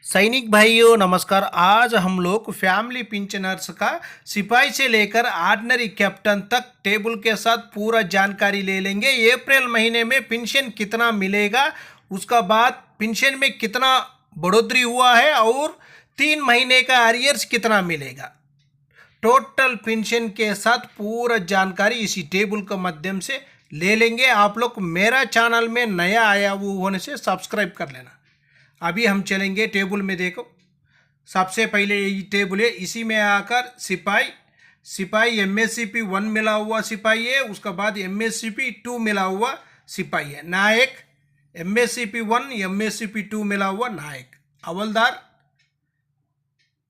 सैनिक भाइयों नमस्कार। आज हम लोग फैमिली पेंशनर्स का सिपाही से लेकर ऑर्डिनरी कैप्टन तक टेबल के साथ पूरा जानकारी ले लेंगे। अप्रैल महीने में पेंशन कितना मिलेगा, उसका बाद पेंशन में कितना बढ़ोतरी हुआ है और 3 महीने का अरियर्स कितना मिलेगा। टोटल पेंशन के साथ पूरा जानकारी इसी टेबल के माध्यम से ले लेंगे। आप लोग मेरा चैनल में नया आया हुआ होने से सब्सक्राइब कर लेना। अभी हम चलेंगे टेबल में। देखो, सबसे पहले ये टेबल है, इसी में आकर सिपाही एमएससीपी 1 मिला हुआ सिपाही है, उसका बाद एमएससीपी 2 मिला हुआ सिपाही है। नायक एमएससीपी 1 एमएससीपी 2 मिला हुआ नायक। हवलदार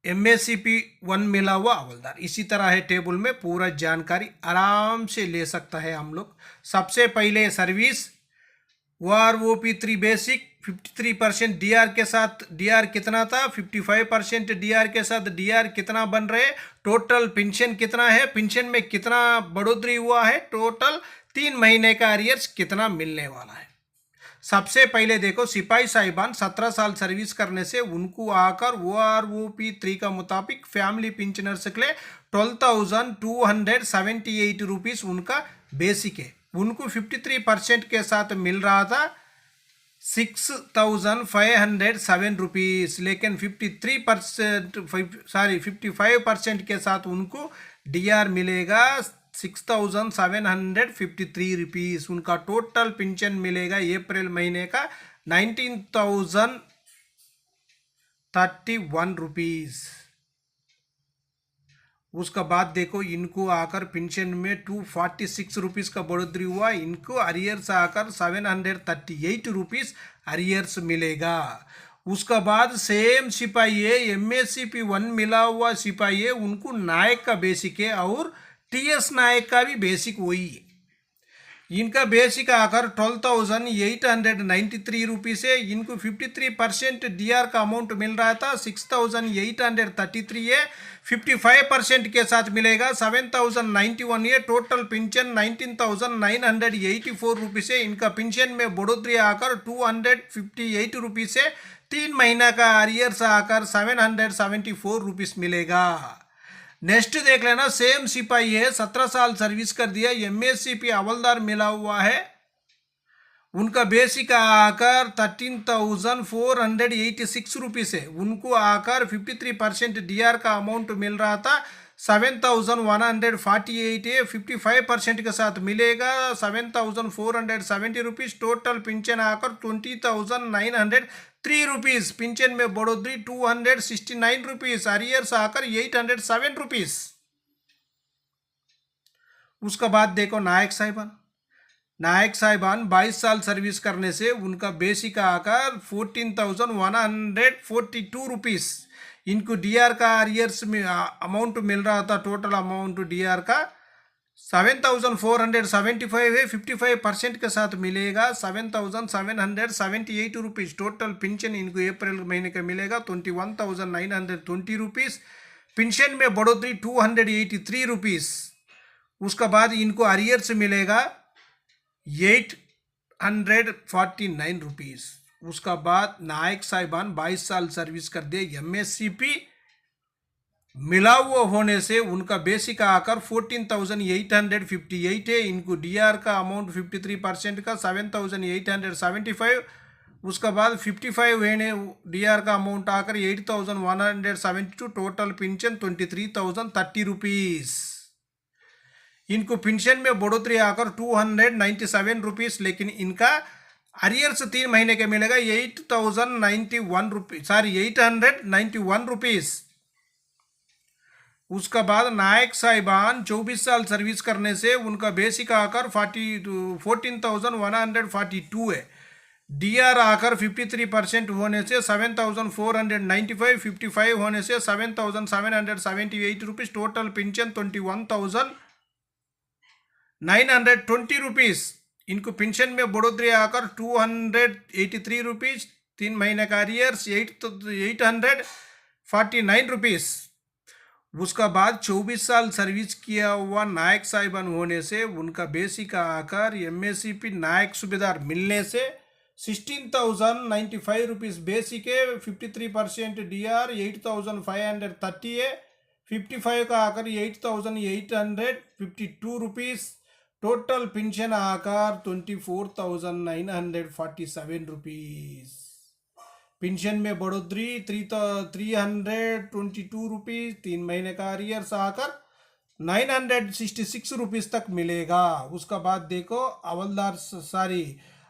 एमएससीपी 1 मिला हुआ हवलदार। इसी तरह है टेबल में पूरा जानकारी आराम से ले सकता है हम लोग। सबसे पहले सर्विस OROP3 बेसिक 53% डीआर के साथ, डीआर कितना था 55% डीआर के साथ, डीआर कितना बन रहे, टोटल पेंशन कितना है, पेंशन में कितना बढ़ोतरी हुआ है, टोटल 3 महीने का अरियर्स कितना मिलने वाला है। सबसे पहले देखो, सिपाही साहिबान 17 साल सर्विस करने से उनको आकर OROP3 का मुताबिक फैमिली पेंशनर्स के लिए 12,278 रुपीज़ उनका बेसिक है। उनको 53% के साथ मिल रहा था 6,507 रुपीज़, लेकिन 55% के साथ उनको डीआर मिलेगा 6,753 रुपीज़। उनका टोटल पेंशन मिलेगा अप्रैल महीने का 19,031 रुपीज़। उसका बाद देखो, इनको आकर पेंशन में 246 रुपीज़ का बढ़ोतरी हुआ। इनको अरियर्स आकर 738 रुपीज़ अरियर्स मिलेगा। उसका बाद सेम सिपाही है, एमएससीपी 1 मिला हुआ सिपाही है, उनको नायक का बेसिक है और टीएस नायक का भी बेसिक वही है। इनका बेसिक आकर 12,893 रुपीज़ है। इनको 53% डीआर का अमाउंट मिल रहा था 6,833 है। 55% के साथ मिलेगा 7,091 है। टोटल पेंशन 19,984 रुपीज़ है। इनका पेंशन में बढ़ोतरी आकर 258 रुपीज़ है। 3 महीना का अरियर्स आकर 774 रुपीज़ मिलेगा। नेक्स्ट देख लेना, सेम सिपाही है, 17 साल सर्विस कर दिया, एमएससीपी हवलदार मिला हुआ है। उनका बेसिक आकर 13,486 रुपीज़ है। उनको आकर 53% डीआर का अमाउंट मिल रहा था 7,148 है। 55% के साथ मिलेगा 7,470 रुपीज़। टोटल पेंशन आकर 20,903 रुपीज़। पेंशन में बढ़ोतरी 269 रुपीज़। अरियर्स आकर 807 रुपीज़। उसका बाद देखो, नायक साहिबान 22 साल सर्विस करने से उनका बेसिक आकर 14,142 रुपीज़। इनको डीआर का अरियर्स में अमाउंट मिल रहा था, टोटल अमाउंट डीआर का 7,475 है। 55% के साथ मिलेगा 7,778 रुपीज़। टोटल पेंशन इनको अप्रैल महीने का मिलेगा 21,920 रुपीज़। पेंशन में बढ़ोतरी 283 रुपीज़। उसका बाद इनको अरियर्स मिलेगा 849 रुपीज़। उसका बाद नायक साहिबान 22 साल सर्विस कर दिए, एमएससीपी मिला हुआ होने से उनका बेसिक आकर 14,858 है। इनको डीआर का अमाउंट 53% का 7,875। उसका बाद 55 है डीआर का अमाउंट आकर 8,172। Total pension 23,030 rupees. इनको पेंशन में बढ़ोतरी आकर 297 रुपीज़, लेकिन इनका अरियर्स 3 महीने के मिलेगा 891 रुपीज़। उसका बाद नायक साहिबान 24 साल सर्विस करने से उनका बेसिक आकर 14,142 है। डीआर आकर 53% होने से 7,495, 55 होने से 7,778 रुपीज़। Total pension 21,920 rupees. इनको पेंशन में बढ़ोतरी आकर 283 रुपीज़। 3 महीने का अरियर्स 849 रुपीज़। उसका बाद 24 साल सर्विस किया हुआ नायक साहिबान होने से उनका बेसिक आकर एमएससीपी नायक सूबेदार मिलने से 16,095 rupees basic है, 53% DR 8,530 है, 55 का आकर 8,852 रुपीस, टोटल पेंशन आकर 24,947 रुपीस। पेंशन में बढ़ोतरी 322 रुपीज, 3 महीने का अरियर्स आकर 966 रुपीज तक मिलेगा। उसका बाद देखो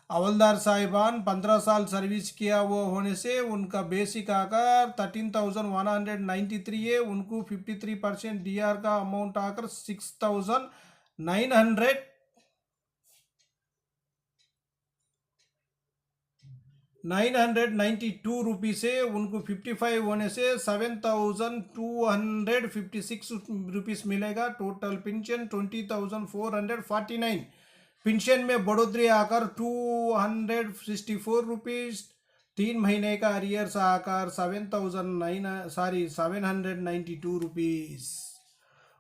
हवलदार साहिबान 15 साल सर्विस किया वो होने से उनका बेसिक आकर 13,193 है, उनको 53% DR का अमाउंट आकर 992 रुपीस है, उनको 55 होने से 7,256 रुपीस मिलेगा। Total pension 20,449। पेंशन में बढ़ोतरी आकर 264 रुपीस, 3 महीने का अरियर्स आकर 792 रुपीस।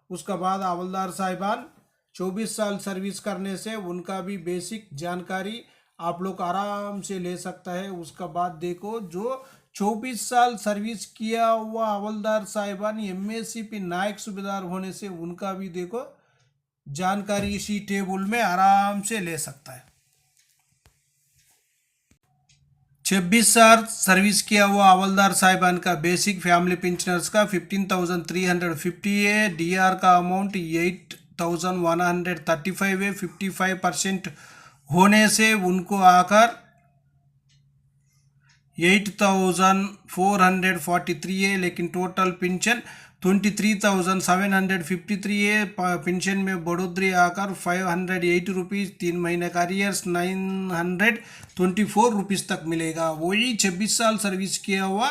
उसका बाद हवलदार साहिबान 24 साल सर्विस करने से उनका भी बेसिक जानकारी आप लोग आराम से ले सकता है। उसका बाद देखो जो 24 साल सर्विस किया हुआ हवलदार साहिबान MSCP नायक सूबेदार होने से उनका भी देखो जानकारी इसी टेबल में आराम से ले सकता है। 26 साल सर्विस किया हुआ हवलदार साहिबान का बेसिक फैमिली पेंशनर्स का 15,350 है, DR का अमाउंट 8,135 है, 55% होने से उनको आकर 8,443 है, लेकिन टोटल पेंशन 23,753 है। पेंशन में बढ़ोतरी आकर 508 रुपीज़, 3 महीने का अरियर्स 924 रुपीज़ तक मिलेगा। वही 26 साल सर्विस किया हुआ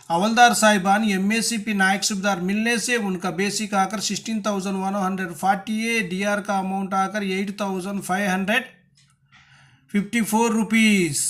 हवलदार साहिबान MSCP नायक सूबेदार मिलने से उनका बेसिक आकर 16,140 है, DR का अमाउंट आकर 8,554 रुपीज़,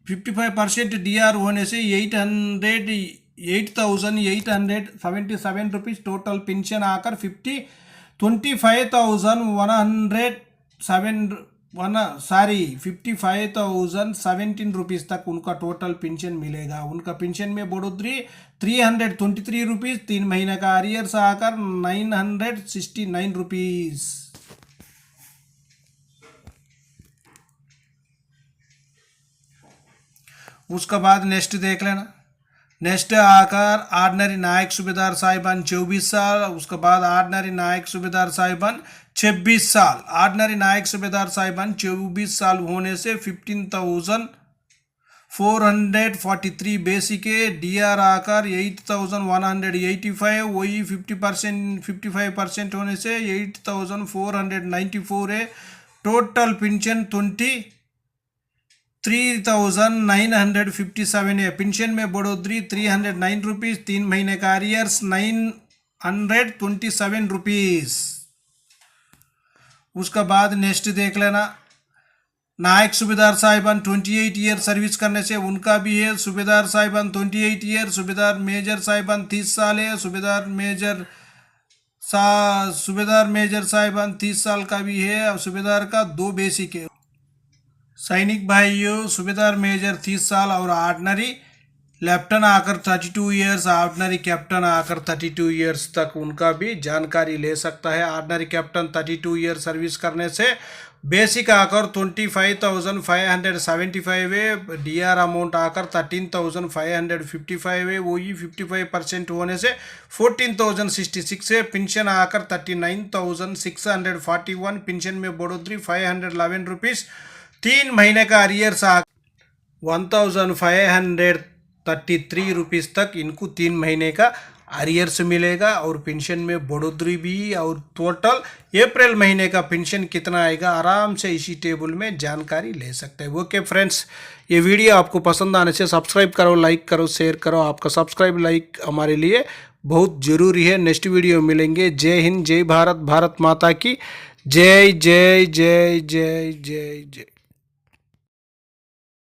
55% DR होने से 8,877 रुपीज़। टोटल पेंशन आकर 55,017 रुपीज़ तक उनका टोटल पेंशन मिलेगा। उनका पेंशन में बढ़ोतरी 323 रुपीज़, 3 महीने का अरियर्स आकर 969 रुपीज़। उसका बाद नेक्स्ट देख लेना। नेक्स्ट आकर ऑर्डिनरी नायक सूबेदार साहिबान 24 साल, उसके बाद ऑर्डिनरी नायक सूबेदार साहिबान 26 साल। ऑर्डिनरी नायक सूबेदार साहिबान 24 साल होने से 15,443 बेसिक है, DR आकर 8,185, वही 55% होने से 8,494 है। टोटल पेंशन 23,957 है। पेंशन में बढ़ोतरी 309 रुपीज़, 3 महीने का अरियर्स 927 रुपीज़। उसका बाद नेक्स्ट देख लेना। नायक सूबेदार साहिबान 28 ईयर सर्विस करने से उनका भी है। सूबेदार साहिबान 28 ईयर, सूबेदार मेजर साहिबान 30 साल है, सूबेदार मेजर साहिबान 30 साल का भी है। और सूबेदार का 2 बेसिक है। सैनिक भाइयों, सूबेदार मेजर 30 साल और ऑर्डिनरी लेफ्टिनेंट आकर 32 ईयर्स, ऑर्डिनरी कैप्टन आकर 32 ईयर्स तक उनका भी जानकारी ले सकता है। ऑर्डिनरी कैप्टन 32 ईयर सर्विस करने से बेसिक आकर 25,575 है, DR अमाउंट आकर 13,555 है, वही 55% होने से 14,066 है। पेंशन आकर 39,641, पेंशन में बढ़ोतरी 511 रुपीज़, 3 महीने का अरियर्स 1,533 रुपीज़ तक इनको 3 महीने का अरियर्स मिलेगा। और पेंशन में बढ़ोतरी भी, और टोटल अप्रैल महीने का पेंशन कितना आएगा आराम से इसी टेबल में जानकारी ले सकते हैं। ओके फ्रेंड्स, ये वीडियो आपको पसंद आने से सब्सक्राइब करो, लाइक करो, शेयर करो। आपका सब्सक्राइब लाइक हमारे लिए बहुत ज़रूरी है। नेक्स्ट वीडियो मिलेंगे। जय हिंद, जय भारत, भारत माता की जय जय जय जय जय जय।